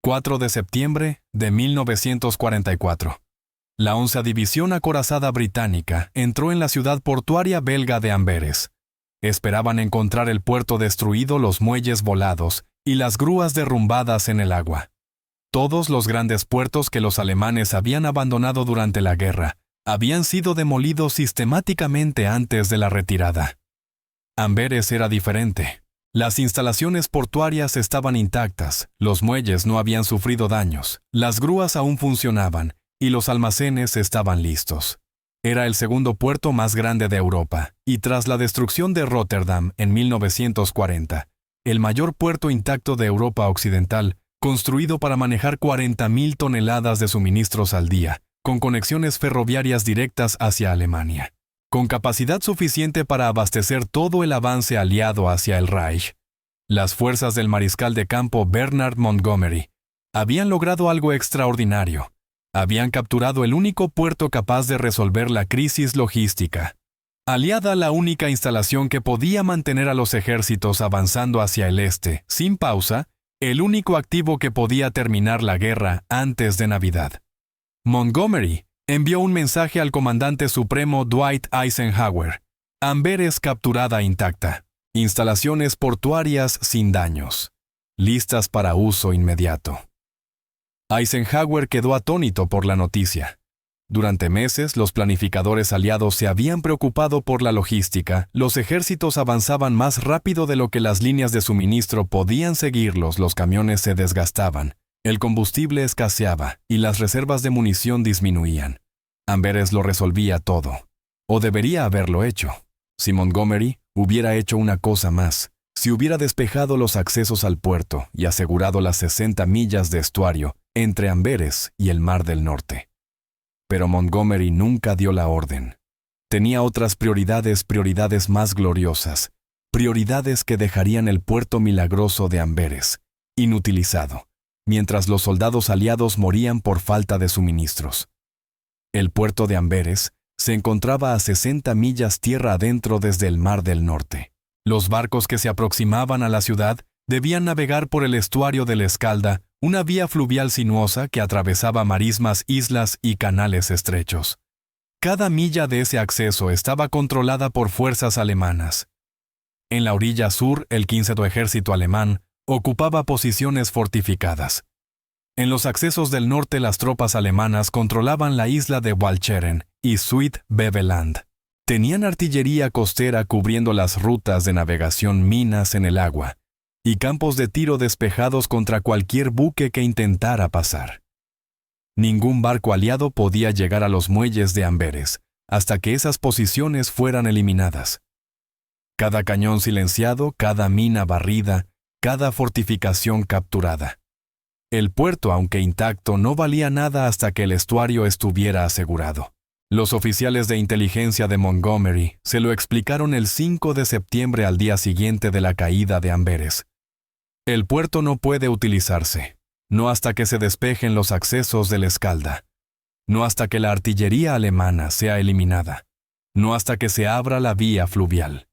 4 de septiembre de 1944. La 11ª División Acorazada Británica entró en la ciudad portuaria belga de Amberes. Esperaban encontrar el puerto destruido, los muelles volados y las grúas derrumbadas en el agua. Todos los grandes puertos que los alemanes habían abandonado durante la guerra habían sido demolidos sistemáticamente antes de la retirada. Amberes era diferente. Las instalaciones portuarias estaban intactas, los muelles no habían sufrido daños, las grúas aún funcionaban y los almacenes estaban listos. Era el segundo puerto más grande de Europa, y tras la destrucción de Rotterdam en 1940, el mayor puerto intacto de Europa Occidental, construido para manejar 40.000 toneladas de suministros al día, con conexiones ferroviarias directas hacia Alemania, con capacidad suficiente para abastecer todo el avance aliado hacia el Reich. Las fuerzas del mariscal de campo Bernard Montgomery habían logrado algo extraordinario. Habían capturado el único puerto capaz de resolver la crisis logística. Aliada a la única instalación que podía mantener a los ejércitos avanzando hacia el este, sin pausa, el único activo que podía terminar la guerra antes de Navidad. Montgomery envió un mensaje al comandante supremo Dwight Eisenhower. Amberes capturada intacta. Instalaciones portuarias sin daños. Listas para uso inmediato. Eisenhower quedó atónito por la noticia. Durante meses, los planificadores aliados se habían preocupado por la logística, los ejércitos avanzaban más rápido de lo que las líneas de suministro podían seguirlos, los camiones se desgastaban, el combustible escaseaba y las reservas de munición disminuían. Amberes lo resolvía todo. O debería haberlo hecho. Si Montgomery hubiera hecho una cosa más, si hubiera despejado los accesos al puerto y asegurado las 60 millas de estuario entre Amberes y el Mar del Norte. Pero Montgomery nunca dio la orden. Tenía otras prioridades más gloriosas, prioridades que dejarían el puerto milagroso de Amberes, inutilizado, mientras los soldados aliados morían por falta de suministros. El puerto de Amberes se encontraba a 60 millas tierra adentro desde el Mar del Norte. Los barcos que se aproximaban a la ciudad debían navegar por el estuario del Escalda, una vía fluvial sinuosa que atravesaba marismas, islas y canales estrechos. Cada milla de ese acceso estaba controlada por fuerzas alemanas. En la orilla sur, el 15º Ejército alemán ocupaba posiciones fortificadas. En los accesos del norte, las tropas alemanas controlaban la isla de Walcheren y Zuid-Beveland. Tenían artillería costera cubriendo las rutas de navegación, minas en el agua y campos de tiro despejados contra cualquier buque que intentara pasar. Ningún barco aliado podía llegar a los muelles de Amberes hasta que esas posiciones fueran eliminadas. Cada cañón silenciado, cada mina barrida, cada fortificación capturada. El puerto, aunque intacto, no valía nada hasta que el estuario estuviera asegurado. Los oficiales de inteligencia de Montgomery se lo explicaron el 5 de septiembre al día siguiente de la caída de Amberes. El puerto no puede utilizarse, no hasta que se despejen los accesos del Escalda, no hasta que la artillería alemana sea eliminada, no hasta que se abra la vía fluvial.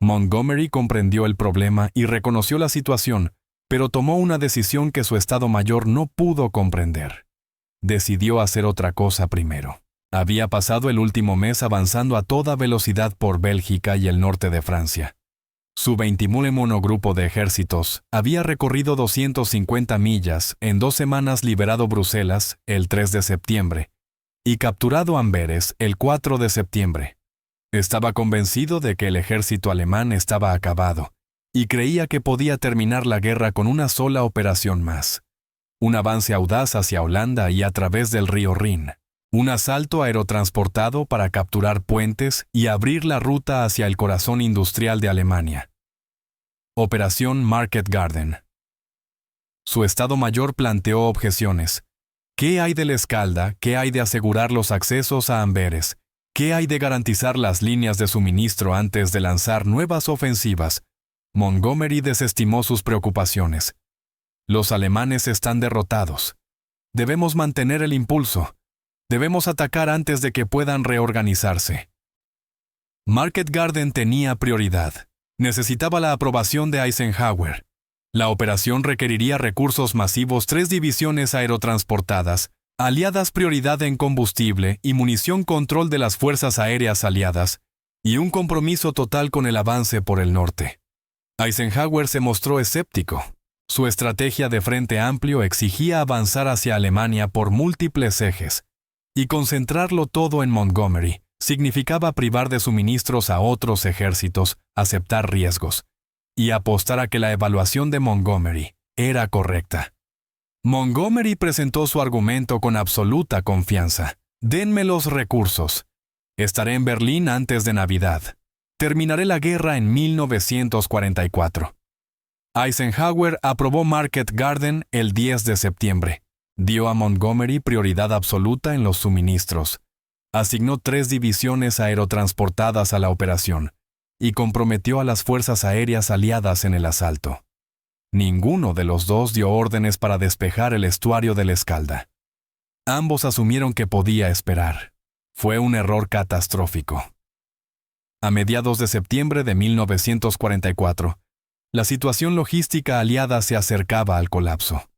Montgomery comprendió el problema y reconoció la situación, pero tomó una decisión que su Estado Mayor no pudo comprender. Decidió hacer otra cosa primero. Había pasado el último mes avanzando a toda velocidad por Bélgica y el norte de Francia. Su 20.000 monogrupo de ejércitos había recorrido 250 millas, en 2 semanas liberado Bruselas, el 3 de septiembre, y capturado Amberes, el 4 de septiembre. Estaba convencido de que el ejército alemán estaba acabado, y creía que podía terminar la guerra con una sola operación más. Un avance audaz hacia Holanda y a través del río Rin. Un asalto aerotransportado para capturar puentes y abrir la ruta hacia el corazón industrial de Alemania. Operación Market Garden. Su Estado Mayor planteó objeciones. ¿Qué hay del Escalda? ¿Qué hay de asegurar los accesos a Amberes? ¿Qué hay de garantizar las líneas de suministro antes de lanzar nuevas ofensivas? Montgomery desestimó sus preocupaciones. Los alemanes están derrotados. Debemos mantener el impulso. Debemos atacar antes de que puedan reorganizarse. Market Garden tenía prioridad. Necesitaba la aprobación de Eisenhower. La operación requeriría recursos masivos, 3 divisiones aerotransportadas, aliadas, prioridad en combustible y munición, control de las fuerzas aéreas aliadas, y un compromiso total con el avance por el norte. Eisenhower se mostró escéptico. Su estrategia de frente amplio exigía avanzar hacia Alemania por múltiples ejes, y concentrarlo todo en Montgomery significaba privar de suministros a otros ejércitos, aceptar riesgos, y apostar a que la evaluación de Montgomery era correcta. Montgomery presentó su argumento con absoluta confianza. Denme los recursos. Estaré en Berlín antes de Navidad. Terminaré la guerra en 1944. Eisenhower aprobó Market Garden el 10 de septiembre. Dio a Montgomery prioridad absoluta en los suministros. Asignó 3 divisiones aerotransportadas a la operación y comprometió a las fuerzas aéreas aliadas en el asalto. Ninguno de los dos dio órdenes para despejar el estuario del Escalda. Ambos asumieron que podía esperar. Fue un error catastrófico. A mediados de septiembre de 1944, la situación logística aliada se acercaba al colapso.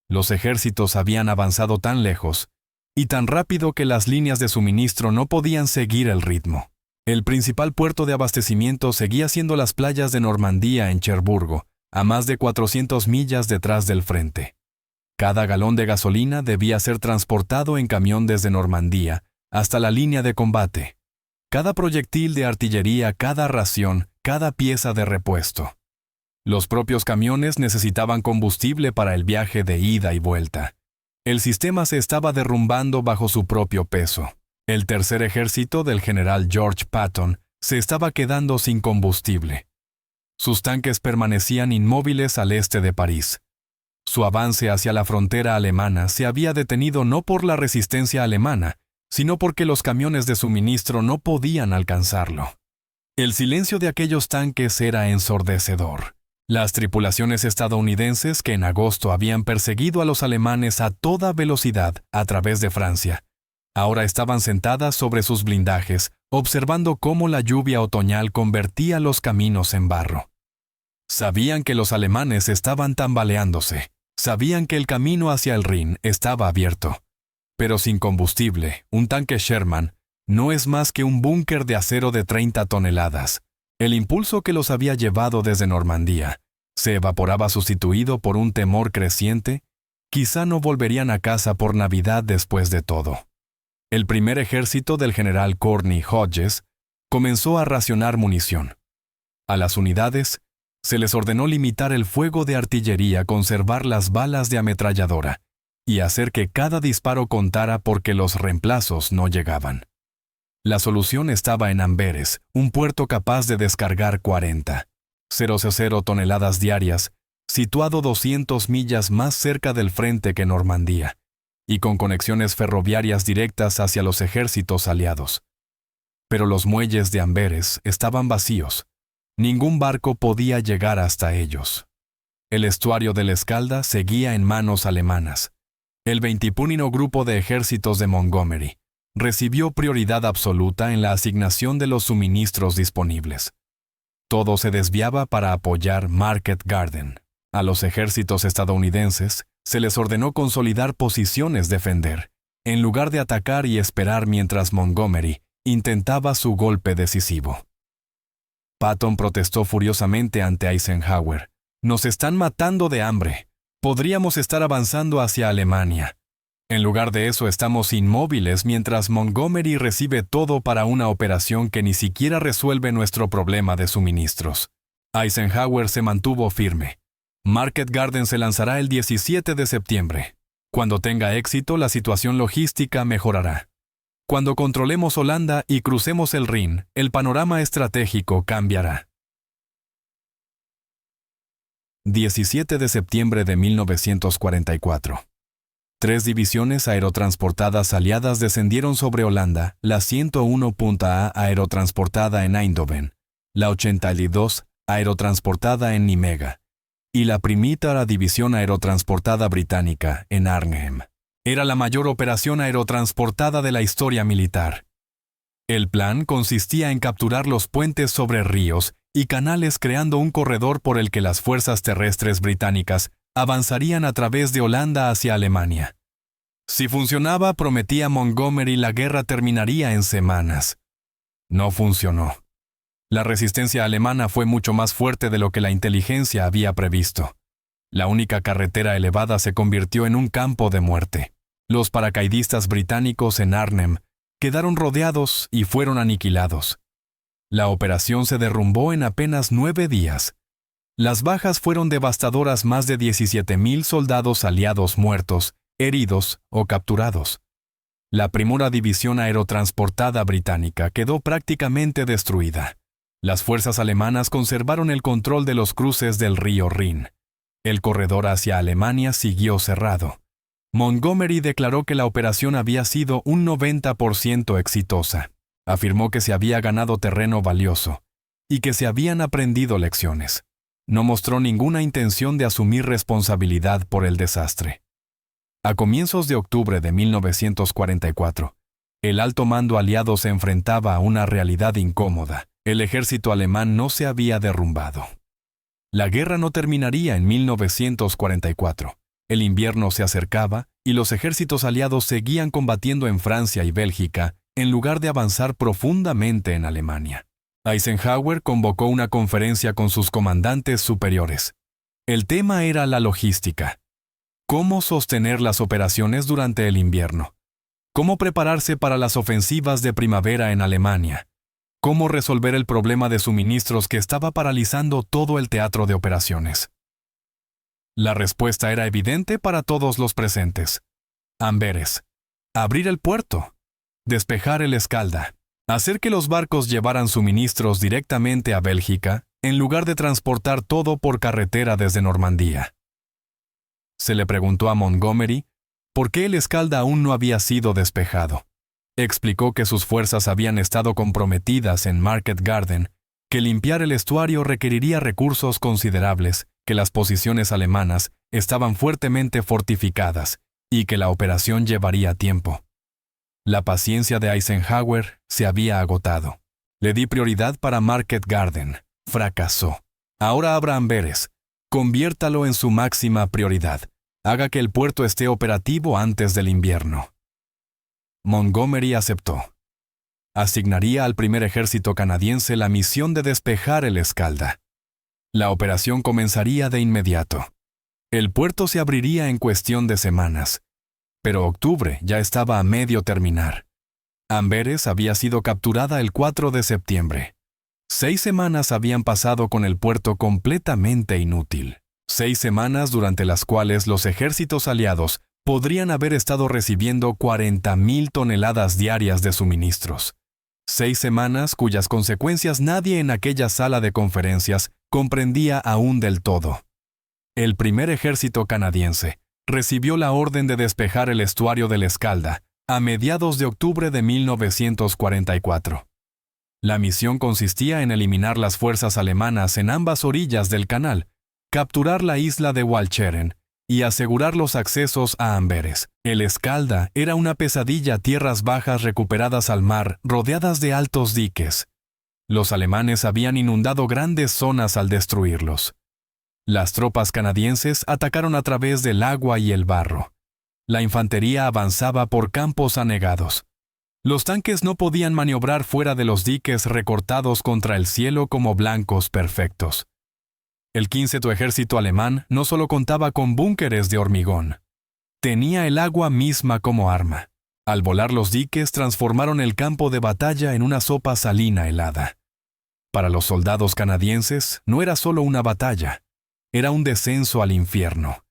Los ejércitos habían avanzado tan lejos y tan rápido que las líneas de suministro no podían seguir el ritmo. El principal puerto de abastecimiento seguía siendo las playas de Normandía en Cherburgo, a más de 400 millas detrás del frente. Cada galón de gasolina debía ser transportado en camión desde Normandía hasta la línea de combate. Cada proyectil de artillería, cada ración, cada pieza de repuesto. Los propios camiones necesitaban combustible para el viaje de ida y vuelta. El sistema se estaba derrumbando bajo su propio peso. El tercer ejército del general George Patton se estaba quedando sin combustible. Sus tanques permanecían inmóviles al este de París. Su avance hacia la frontera alemana se había detenido no por la resistencia alemana, sino porque los camiones de suministro no podían alcanzarlo. El silencio de aquellos tanques era ensordecedor. Las tripulaciones estadounidenses que en agosto habían perseguido a los alemanes a toda velocidad a través de Francia, ahora estaban sentadas sobre sus blindajes, observando cómo la lluvia otoñal convertía los caminos en barro. Sabían que los alemanes estaban tambaleándose, sabían que el camino hacia el Rin estaba abierto. Pero sin combustible, un tanque Sherman no es más que un búnker de acero de 30 toneladas. El impulso que los había llevado desde Normandía se evaporaba, sustituido por un temor creciente. Quizá no volverían a casa por Navidad después de todo. El primer ejército del general Courtney Hodges comenzó a racionar munición. A las unidades se les ordenó limitar el fuego de artillería, conservar las balas de ametralladora y hacer que cada disparo contara porque los reemplazos no llegaban. La solución estaba en Amberes, un puerto capaz de descargar 40,000 toneladas diarias, situado 200 millas más cerca del frente que Normandía, y con conexiones ferroviarias directas hacia los ejércitos aliados. Pero los muelles de Amberes estaban vacíos. Ningún barco podía llegar hasta ellos. El estuario del Escalda seguía en manos alemanas. El 21º Grupo de Ejércitos de Montgomery recibió prioridad absoluta en la asignación de los suministros disponibles. Todo se desviaba para apoyar Market Garden. A los ejércitos estadounidenses se les ordenó consolidar posiciones, defender, en lugar de atacar y esperar mientras Montgomery intentaba su golpe decisivo. Patton protestó furiosamente ante Eisenhower. «Nos están matando de hambre. Podríamos estar avanzando hacia Alemania. En lugar de eso estamos inmóviles mientras Montgomery recibe todo para una operación que ni siquiera resuelve nuestro problema de suministros». Eisenhower se mantuvo firme. Market Garden se lanzará el 17 de septiembre. Cuando tenga éxito, la situación logística mejorará. Cuando controlemos Holanda y crucemos el Rin, el panorama estratégico cambiará. 17 de septiembre de 1944. 3 divisiones aerotransportadas aliadas descendieron sobre Holanda, la 101.A aerotransportada en Eindhoven, la 82 aerotransportada en Nimega, y la primera división aerotransportada británica en Arnhem. Era la mayor operación aerotransportada de la historia militar. El plan consistía en capturar los puentes sobre ríos y canales, creando un corredor por el que las fuerzas terrestres británicas avanzarían a través de Holanda hacia Alemania. Si funcionaba, prometía Montgomery, la guerra terminaría en semanas. No funcionó. La resistencia alemana fue mucho más fuerte de lo que la inteligencia había previsto. La única carretera elevada se convirtió en un campo de muerte. Los paracaidistas británicos en Arnhem quedaron rodeados y fueron aniquilados. La operación se derrumbó en apenas 9 días. Las bajas fueron devastadoras: más de 17,000 soldados aliados muertos, heridos o capturados. La primera división aerotransportada británica quedó prácticamente destruida. Las fuerzas alemanas conservaron el control de los cruces del río Rin. El corredor hacia Alemania siguió cerrado. Montgomery declaró que la operación había sido un 90% exitosa. Afirmó que se había ganado terreno valioso y que se habían aprendido lecciones. No mostró ninguna intención de asumir responsabilidad por el desastre. A comienzos de octubre de 1944, el alto mando aliado se enfrentaba a una realidad incómoda. El ejército alemán no se había derrumbado. La guerra no terminaría en 1944. El invierno se acercaba y los ejércitos aliados seguían combatiendo en Francia y Bélgica en lugar de avanzar profundamente en Alemania. Eisenhower convocó una conferencia con sus comandantes superiores. El tema era la logística. ¿Cómo sostener las operaciones durante el invierno? ¿Cómo prepararse para las ofensivas de primavera en Alemania? ¿Cómo resolver el problema de suministros que estaba paralizando todo el teatro de operaciones? La respuesta era evidente para todos los presentes. Amberes. Abrir el puerto. Despejar el Escalda. Hacer que los barcos llevaran suministros directamente a Bélgica, en lugar de transportar todo por carretera desde Normandía. Se le preguntó a Montgomery por qué el Escalda aún no había sido despejado. Explicó que sus fuerzas habían estado comprometidas en Market Garden, que limpiar el estuario requeriría recursos considerables, que las posiciones alemanas estaban fuertemente fortificadas y que la operación llevaría tiempo. La paciencia de Eisenhower se había agotado. Le di prioridad para Market Garden. Fracasó. Ahora abra Amberes. Conviértalo en su máxima prioridad. Haga que el puerto esté operativo antes del invierno. Montgomery aceptó. Asignaría al primer ejército canadiense la misión de despejar el Escalda. La operación comenzaría de inmediato. El puerto se abriría en cuestión de semanas. Pero octubre ya estaba a medio terminar. Amberes había sido capturada el 4 de septiembre. 6 semanas habían pasado con el puerto completamente inútil. 6 semanas durante las cuales los ejércitos aliados podrían haber estado recibiendo 40,000 toneladas diarias de suministros. 6 semanas cuyas consecuencias nadie en aquella sala de conferencias comprendía aún del todo. El primer ejército canadiense recibió la orden de despejar el estuario del Escalda a mediados de octubre de 1944. La misión consistía en eliminar las fuerzas alemanas en ambas orillas del canal, capturar la isla de Walcheren y asegurar los accesos a Amberes. El Escalda era una pesadilla: tierras bajas recuperadas al mar, rodeadas de altos diques. Los alemanes habían inundado grandes zonas al destruirlos. Las tropas canadienses atacaron a través del agua y el barro. La infantería avanzaba por campos anegados. Los tanques no podían maniobrar fuera de los diques recortados contra el cielo como blancos perfectos. El 15º ejército alemán no solo contaba con búnkeres de hormigón, tenía el agua misma como arma. Al volar los diques, transformaron el campo de batalla en una sopa salina helada. Para los soldados canadienses no era solo una batalla, era un descenso al infierno.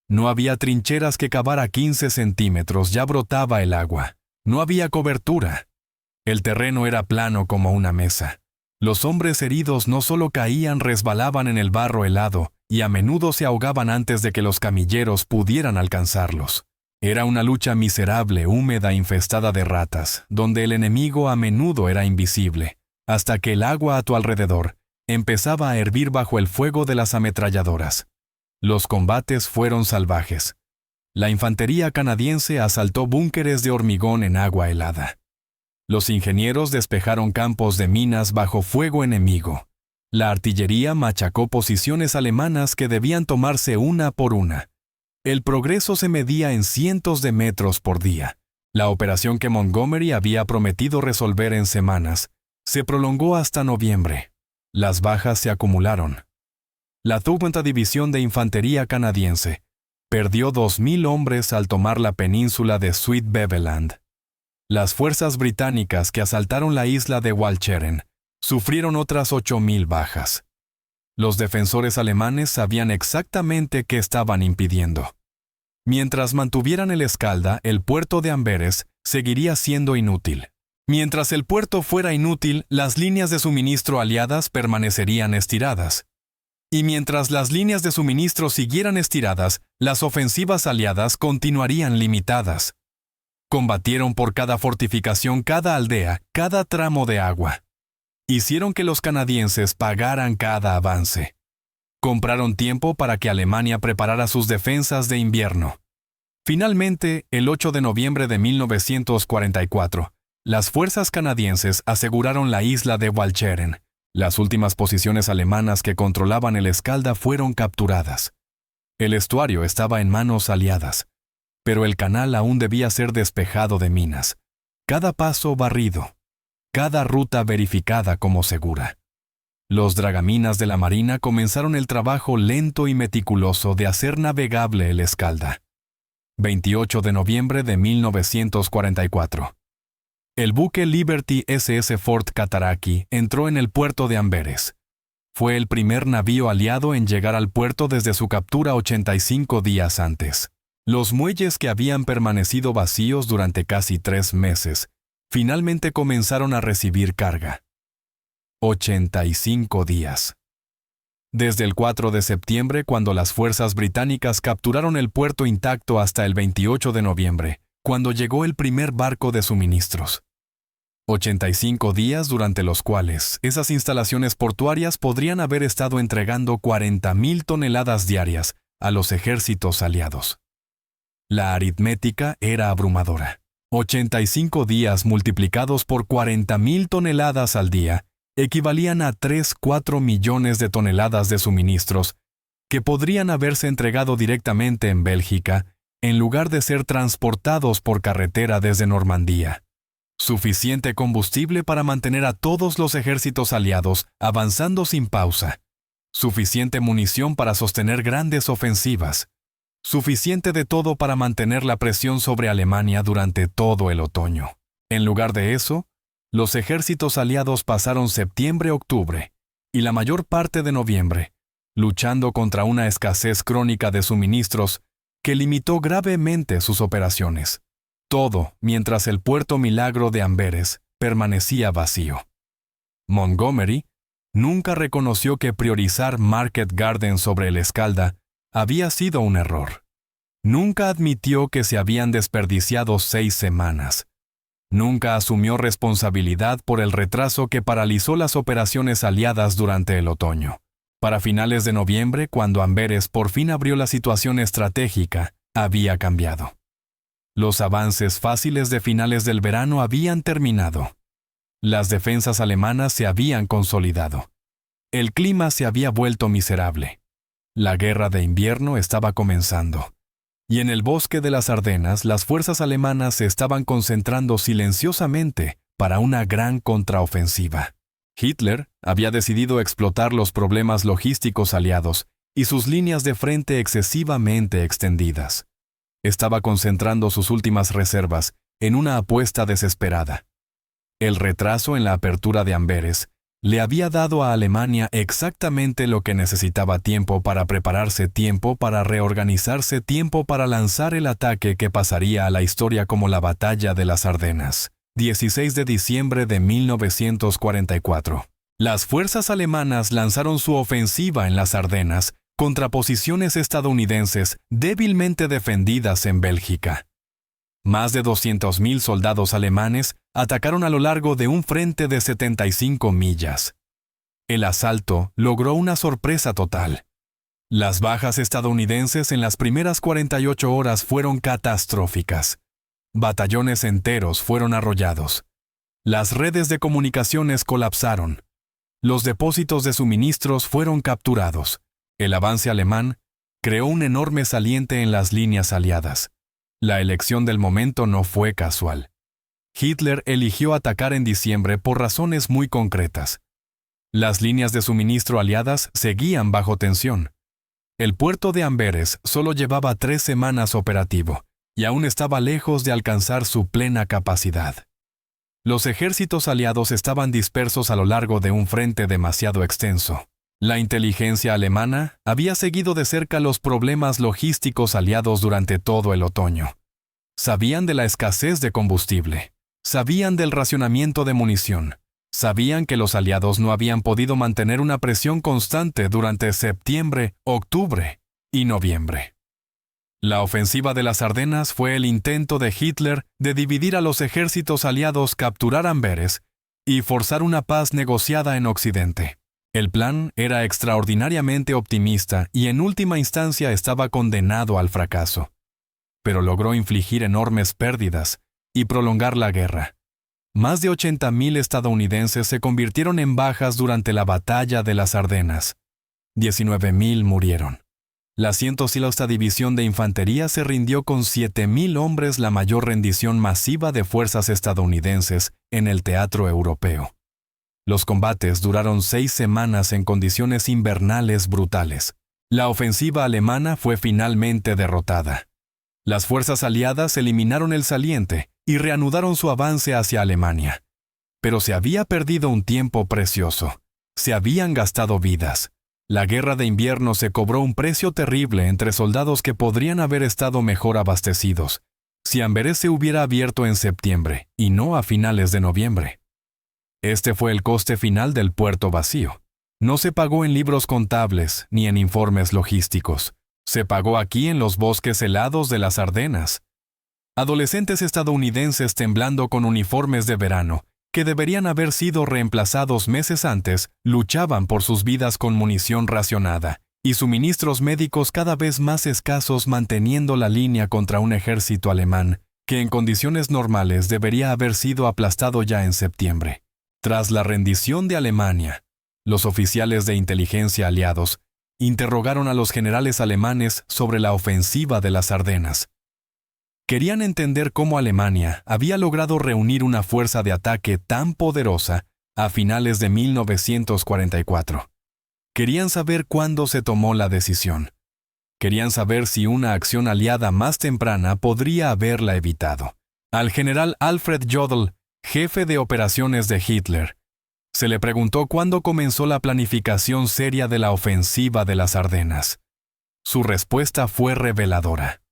No había trincheras que cavar a 15 centímetros, ya brotaba el agua. No había cobertura. El terreno era plano como una mesa. Los hombres heridos no solo caían, resbalaban en el barro helado y a menudo se ahogaban antes de que los camilleros pudieran alcanzarlos. Era una lucha miserable, húmeda, infestada de ratas, donde el enemigo a menudo era invisible, hasta que el agua a tu alrededor empezaba a hervir bajo el fuego de las ametralladoras. Los combates fueron salvajes. La infantería canadiense asaltó búnkeres de hormigón en agua helada. Los ingenieros despejaron campos de minas bajo fuego enemigo. La artillería machacó posiciones alemanas que debían tomarse una por una. El progreso se medía en cientos de metros por día. La operación que Montgomery había prometido resolver en semanas se prolongó hasta noviembre. Las bajas se acumularon. La 50ª División de Infantería canadiense perdió 2.000 hombres al tomar la península de Sweet-Beveland. Las fuerzas británicas que asaltaron la isla de Walcheren sufrieron otras 8.000 bajas. Los defensores alemanes sabían exactamente qué estaban impidiendo. Mientras mantuvieran el Escalda, el puerto de Amberes seguiría siendo inútil. Mientras el puerto fuera inútil, las líneas de suministro aliadas permanecerían estiradas. Y mientras las líneas de suministro siguieran estiradas, las ofensivas aliadas continuarían limitadas. Combatieron por cada fortificación, cada aldea, cada tramo de agua. Hicieron que los canadienses pagaran cada avance. Compraron tiempo para que Alemania preparara sus defensas de invierno. Finalmente, el 8 de noviembre de 1944, las fuerzas canadienses aseguraron la isla de Walcheren. Las últimas posiciones alemanas que controlaban el Escalda fueron capturadas. El estuario estaba en manos aliadas, pero el canal aún debía ser despejado de minas. Cada paso barrido, cada ruta verificada como segura. Los dragaminas de la Marina comenzaron el trabajo lento y meticuloso de hacer navegable el Escalda. 28 de noviembre de 1944. El buque Liberty SS Fort Cataraqui entró en el puerto de Amberes. Fue el primer navío aliado en llegar al puerto desde su captura 85 días antes. Los muelles que habían permanecido vacíos durante casi 3 meses, finalmente comenzaron a recibir carga. 85 días. Desde el 4 de septiembre, cuando las fuerzas británicas capturaron el puerto intacto, hasta el 28 de noviembre, cuando llegó el primer barco de suministros. 85 días durante los cuales esas instalaciones portuarias podrían haber estado entregando 40.000 toneladas diarias a los ejércitos aliados. La aritmética era abrumadora. 85 días multiplicados por 40.000 toneladas al día equivalían a 3-4 millones de toneladas de suministros que podrían haberse entregado directamente en Bélgica en lugar de ser transportados por carretera desde Normandía. Suficiente combustible para mantener a todos los ejércitos aliados avanzando sin pausa. Suficiente munición para sostener grandes ofensivas. Suficiente de todo para mantener la presión sobre Alemania durante todo el otoño. En lugar de eso, los ejércitos aliados pasaron septiembre-octubre y la mayor parte de noviembre luchando contra una escasez crónica de suministros que limitó gravemente sus operaciones. Todo mientras el puerto Milagro de Amberes permanecía vacío. Montgomery nunca reconoció que priorizar Market Garden sobre el Escalda había sido un error. Nunca admitió que se habían desperdiciado 6 semanas. Nunca asumió responsabilidad por el retraso que paralizó las operaciones aliadas durante el otoño. Para finales de noviembre, cuando Amberes por fin abrió la situación estratégica, había cambiado. Los avances fáciles de finales del verano habían terminado. Las defensas alemanas se habían consolidado. El clima se había vuelto miserable. La guerra de invierno estaba comenzando. Y en el bosque de las Ardenas, las fuerzas alemanas se estaban concentrando silenciosamente para una gran contraofensiva. Hitler había decidido explotar los problemas logísticos aliados y sus líneas de frente excesivamente extendidas. Estaba concentrando sus últimas reservas en una apuesta desesperada. El retraso en la apertura de Amberes le había dado a Alemania exactamente lo que necesitaba: tiempo para prepararse, tiempo para reorganizarse, tiempo para lanzar el ataque que pasaría a la historia como la Batalla de las Ardenas. 16 de diciembre de 1944. Las fuerzas alemanas lanzaron su ofensiva en las Ardenas contra posiciones estadounidenses débilmente defendidas en Bélgica. Más de 200.000 soldados alemanes atacaron a lo largo de un frente de 75 millas. El asalto logró una sorpresa total. Las bajas estadounidenses en las primeras 48 horas fueron catastróficas. Batallones enteros fueron arrollados. Las redes de comunicaciones colapsaron. Los depósitos de suministros fueron capturados. El avance alemán creó un enorme saliente en las líneas aliadas. La elección del momento no fue casual. Hitler eligió atacar en diciembre por razones muy concretas. Las líneas de suministro aliadas seguían bajo tensión. El puerto de Amberes solo llevaba 3 semanas operativo y aún estaba lejos de alcanzar su plena capacidad. Los ejércitos aliados estaban dispersos a lo largo de un frente demasiado extenso. La inteligencia alemana había seguido de cerca los problemas logísticos aliados durante todo el otoño. Sabían de la escasez de combustible, sabían del racionamiento de munición, sabían que los aliados no habían podido mantener una presión constante durante septiembre, octubre y noviembre. La ofensiva de las Ardenas fue el intento de Hitler de dividir a los ejércitos aliados, capturar Amberes y forzar una paz negociada en Occidente. El plan era extraordinariamente optimista y en última instancia estaba condenado al fracaso. Pero logró infligir enormes pérdidas y prolongar la guerra. Más de 80.000 estadounidenses se convirtieron en bajas durante la batalla de las Ardenas. 19.000 murieron. La 106ª División de Infantería se rindió con 7.000 hombres, la mayor rendición masiva de fuerzas estadounidenses en el teatro europeo. Los combates duraron 6 semanas en condiciones invernales brutales. La ofensiva alemana fue finalmente derrotada. Las fuerzas aliadas eliminaron el saliente y reanudaron su avance hacia Alemania. Pero se había perdido un tiempo precioso. Se habían gastado vidas. La guerra de invierno se cobró un precio terrible entre soldados que podrían haber estado mejor abastecidos si Amberes se hubiera abierto en septiembre y no a finales de noviembre. Este fue el coste final del puerto vacío. No se pagó en libros contables ni en informes logísticos. Se pagó aquí en los bosques helados de las Ardenas. Adolescentes estadounidenses temblando con uniformes de verano, que deberían haber sido reemplazados meses antes, luchaban por sus vidas con munición racionada y suministros médicos cada vez más escasos, manteniendo la línea contra un ejército alemán que en condiciones normales debería haber sido aplastado ya en septiembre. Tras la rendición de Alemania, los oficiales de inteligencia aliados interrogaron a los generales alemanes sobre la ofensiva de las Ardenas. Querían entender cómo Alemania había logrado reunir una fuerza de ataque tan poderosa a finales de 1944. Querían saber cuándo se tomó la decisión. Querían saber si una acción aliada más temprana podría haberla evitado. Al general Alfred Jodl, jefe de operaciones de Hitler, se le preguntó cuándo comenzó la planificación seria de la ofensiva de las Ardenas. Su respuesta fue reveladora.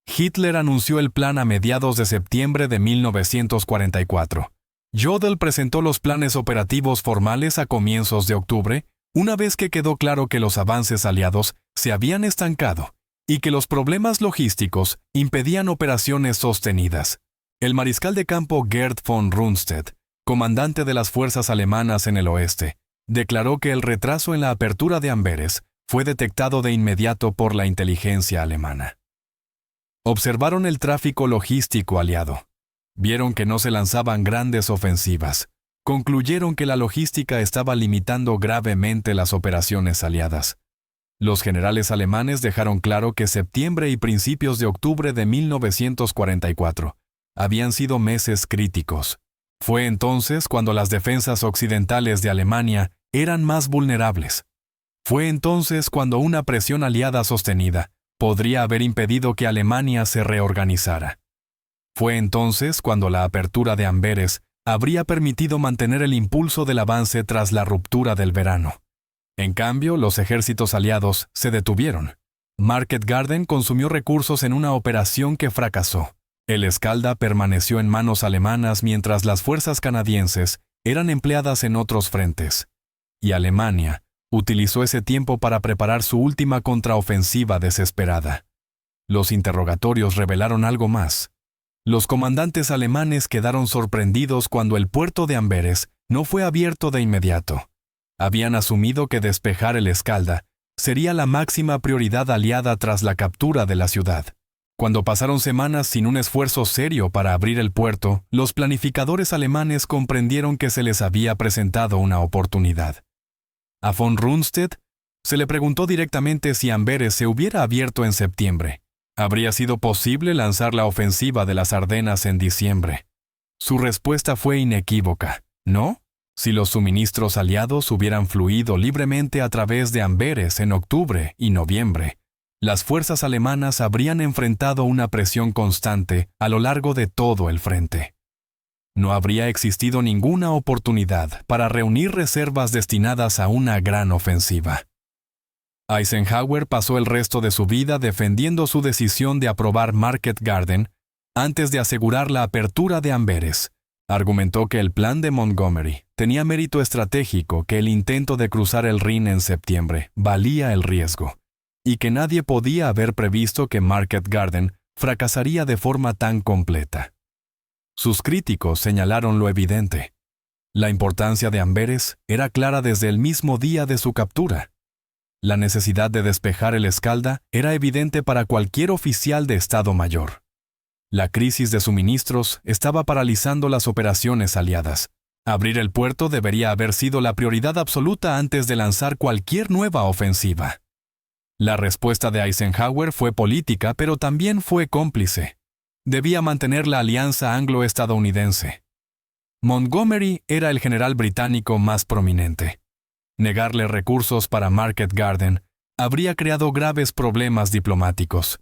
Hitler anunció el plan a mediados de septiembre de 1944. Jodl presentó los planes operativos formales a comienzos de octubre, una vez que quedó claro que los avances aliados se habían estancado y que los problemas logísticos impedían operaciones sostenidas. El mariscal de campo Gerd von Rundstedt, comandante de las fuerzas alemanas en el oeste, declaró que el retraso en la apertura de Amberes fue detectado de inmediato por la inteligencia alemana. Observaron el tráfico logístico aliado. Vieron que no se lanzaban grandes ofensivas. Concluyeron que la logística estaba limitando gravemente las operaciones aliadas. Los generales alemanes dejaron claro que septiembre y principios de octubre de 1944 habían sido meses críticos. Fue entonces cuando las defensas occidentales de Alemania eran más vulnerables. Fue entonces cuando una presión aliada sostenida podría haber impedido que Alemania se reorganizara. Fue entonces cuando la apertura de Amberes habría permitido mantener el impulso del avance tras la ruptura del verano. En cambio, los ejércitos aliados se detuvieron. Market Garden consumió recursos en una operación que fracasó. El Escalda permaneció en manos alemanas mientras las fuerzas canadienses eran empleadas en otros frentes. Y Alemania utilizó ese tiempo para preparar su última contraofensiva desesperada. Los interrogatorios revelaron algo más. Los comandantes alemanes quedaron sorprendidos cuando el puerto de Amberes no fue abierto de inmediato. Habían asumido que despejar el Escalda sería la máxima prioridad aliada tras la captura de la ciudad. Cuando pasaron semanas sin un esfuerzo serio para abrir el puerto, los planificadores alemanes comprendieron que se les había presentado una oportunidad. A von Rundstedt se le preguntó directamente si Amberes se hubiera abierto en septiembre. ¿Habría sido posible lanzar la ofensiva de las Ardenas en diciembre? Su respuesta fue inequívoca: ¿no? Si los suministros aliados hubieran fluido libremente a través de Amberes en octubre y noviembre, las fuerzas alemanas habrían enfrentado una presión constante a lo largo de todo el frente. No habría existido ninguna oportunidad para reunir reservas destinadas a una gran ofensiva. Eisenhower pasó el resto de su vida defendiendo su decisión de aprobar Market Garden antes de asegurar la apertura de Amberes. Argumentó que el plan de Montgomery tenía mérito estratégico, que el intento de cruzar el Rin en septiembre valía el riesgo, y que nadie podía haber previsto que Market Garden fracasaría de forma tan completa. Sus críticos señalaron lo evidente: la importancia de Amberes era clara desde el mismo día de su captura. La necesidad de despejar el Escalda era evidente para cualquier oficial de Estado Mayor. La crisis de suministros estaba paralizando las operaciones aliadas. Abrir el puerto debería haber sido la prioridad absoluta antes de lanzar cualquier nueva ofensiva. La respuesta de Eisenhower fue política, pero también fue cómplice. Debía mantener la alianza anglo-estadounidense. Montgomery era el general británico más prominente. Negarle recursos para Market Garden habría creado graves problemas diplomáticos.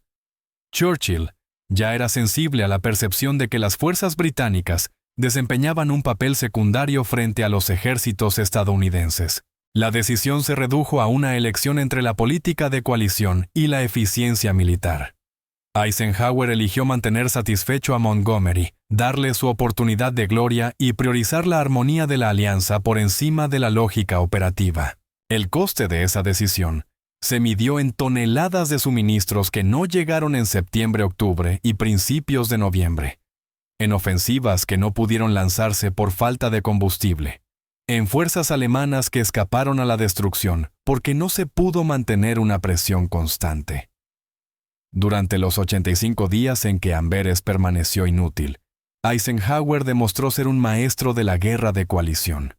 Churchill ya era sensible a la percepción de que las fuerzas británicas desempeñaban un papel secundario frente a los ejércitos estadounidenses. La decisión se redujo a una elección entre la política de coalición y la eficiencia militar. Eisenhower eligió mantener satisfecho a Montgomery, darle su oportunidad de gloria y priorizar la armonía de la alianza por encima de la lógica operativa. El coste de esa decisión se midió en toneladas de suministros que no llegaron en septiembre-octubre y principios de noviembre, en ofensivas que no pudieron lanzarse por falta de combustible, en fuerzas alemanas que escaparon a la destrucción porque no se pudo mantener una presión constante. Durante los 85 días en que Amberes permaneció inútil, Eisenhower demostró ser un maestro de la guerra de coalición.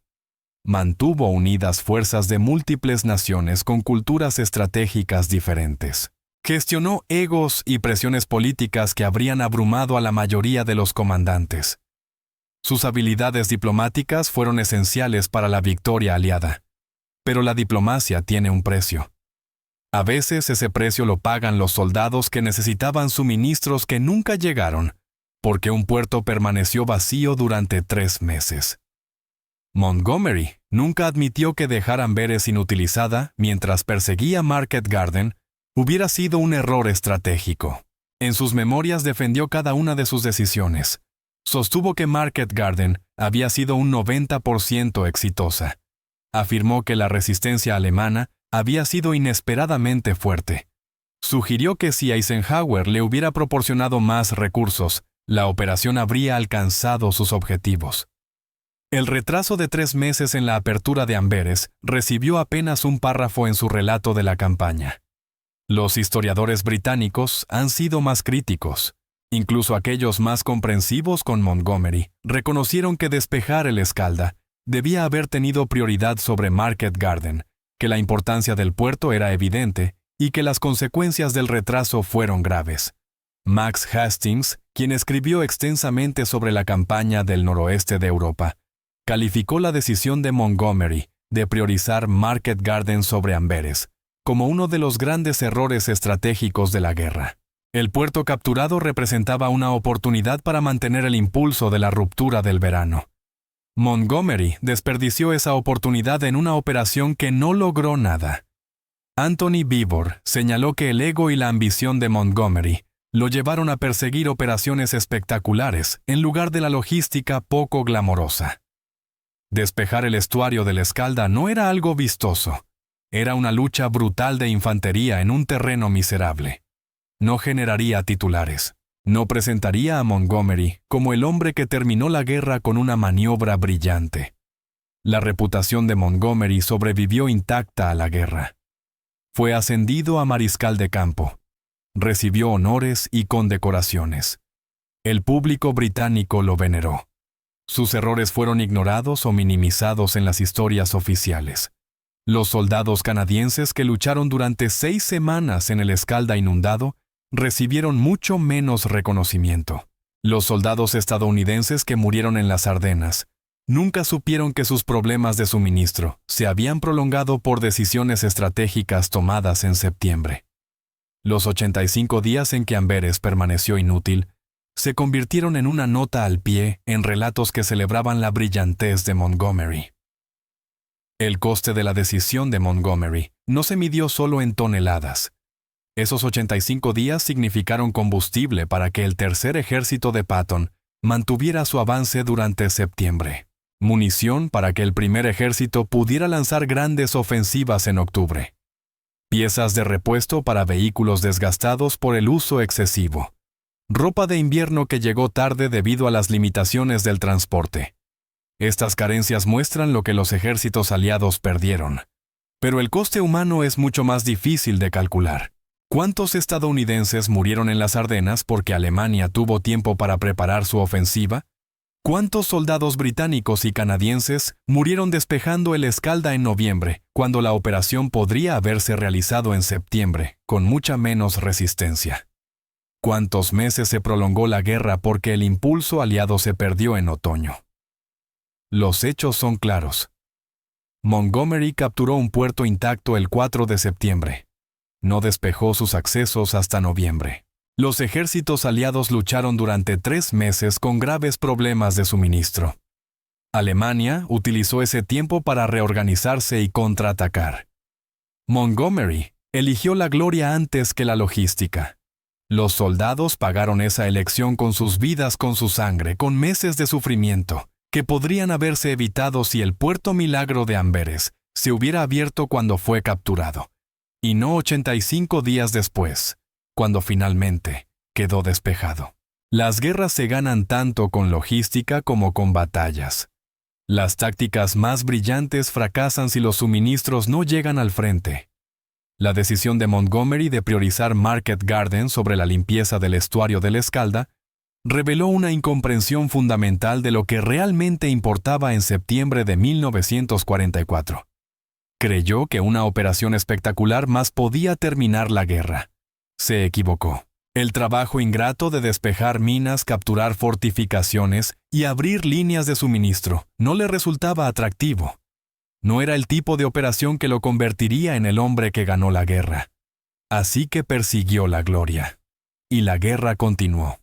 Mantuvo unidas fuerzas de múltiples naciones con culturas estratégicas diferentes. Gestionó egos y presiones políticas que habrían abrumado a la mayoría de los comandantes. Sus habilidades diplomáticas fueron esenciales para la victoria aliada. Pero la diplomacia tiene un precio. A veces ese precio lo pagan los soldados que necesitaban suministros que nunca llegaron, porque un puerto permaneció vacío durante 3 meses. Montgomery nunca admitió que dejar Amberes inutilizada mientras perseguía Market Garden hubiera sido un error estratégico. En sus memorias defendió cada una de sus decisiones. Sostuvo que Market Garden había sido un 90% exitosa. Afirmó que la resistencia alemana había sido inesperadamente fuerte. Sugirió que si Eisenhower le hubiera proporcionado más recursos, la operación habría alcanzado sus objetivos. El retraso de 3 meses en la apertura de Amberes recibió apenas un párrafo en su relato de la campaña. Los historiadores británicos han sido más críticos. Incluso aquellos más comprensivos con Montgomery reconocieron que despejar el Escalda debía haber tenido prioridad sobre Market Garden, que la importancia del puerto era evidente y que las consecuencias del retraso fueron graves. Max Hastings, quien escribió extensamente sobre la campaña del noroeste de Europa, calificó la decisión de Montgomery de priorizar Market Garden sobre Amberes como uno de los grandes errores estratégicos de la guerra. El puerto capturado representaba una oportunidad para mantener el impulso de la ruptura del verano. Montgomery desperdició esa oportunidad en una operación que no logró nada. Anthony Beevor señaló que el ego y la ambición de Montgomery lo llevaron a perseguir operaciones espectaculares en lugar de la logística poco glamorosa. Despejar el estuario del Escalda no era algo vistoso. Era una lucha brutal de infantería en un terreno miserable. No generaría titulares. No presentaría a Montgomery como el hombre que terminó la guerra con una maniobra brillante. La reputación de Montgomery sobrevivió intacta a la guerra. Fue ascendido a mariscal de campo. Recibió honores y condecoraciones. El público británico lo veneró. Sus errores fueron ignorados o minimizados en las historias oficiales. Los soldados canadienses que lucharon durante 6 semanas en el Escalda inundado recibieron mucho menos reconocimiento. Los soldados estadounidenses que murieron en las Ardenas nunca supieron que sus problemas de suministro se habían prolongado por decisiones estratégicas tomadas en septiembre. Los 85 días en que Amberes permaneció inútil se convirtieron en una nota al pie en relatos que celebraban la brillantez de Montgomery. El coste de la decisión de Montgomery no se midió solo en toneladas. Esos 85 días significaron combustible para que el tercer ejército de Patton mantuviera su avance durante septiembre. Munición para que el primer ejército pudiera lanzar grandes ofensivas en octubre. Piezas de repuesto para vehículos desgastados por el uso excesivo. Ropa de invierno que llegó tarde debido a las limitaciones del transporte. Estas carencias muestran lo que los ejércitos aliados perdieron. Pero el coste humano es mucho más difícil de calcular. ¿Cuántos estadounidenses murieron en las Ardenas porque Alemania tuvo tiempo para preparar su ofensiva? ¿Cuántos soldados británicos y canadienses murieron despejando el Escalda en noviembre, cuando la operación podría haberse realizado en septiembre, con mucha menos resistencia? ¿Cuántos meses se prolongó la guerra porque el impulso aliado se perdió en otoño? Los hechos son claros. Montgomery capturó un puerto intacto el 4 de septiembre. No despejó sus accesos hasta noviembre. Los ejércitos aliados lucharon durante 3 meses con graves problemas de suministro. Alemania utilizó ese tiempo para reorganizarse y contraatacar. Montgomery eligió la gloria antes que la logística. Los soldados pagaron esa elección con sus vidas, con su sangre, con meses de sufrimiento, que podrían haberse evitado si el puerto Milagro de Amberes se hubiera abierto cuando fue capturado, y no 85 días después, cuando finalmente quedó despejado. Las guerras se ganan tanto con logística como con batallas. Las tácticas más brillantes fracasan si los suministros no llegan al frente. La decisión de Montgomery de priorizar Market Garden sobre la limpieza del estuario del Escalda reveló una incomprensión fundamental de lo que realmente importaba en septiembre de 1944. Creyó que una operación espectacular más podía terminar la guerra. Se equivocó. El trabajo ingrato de despejar minas, capturar fortificaciones y abrir líneas de suministro no le resultaba atractivo. No era el tipo de operación que lo convertiría en el hombre que ganó la guerra. Así que persiguió la gloria. Y la guerra continuó.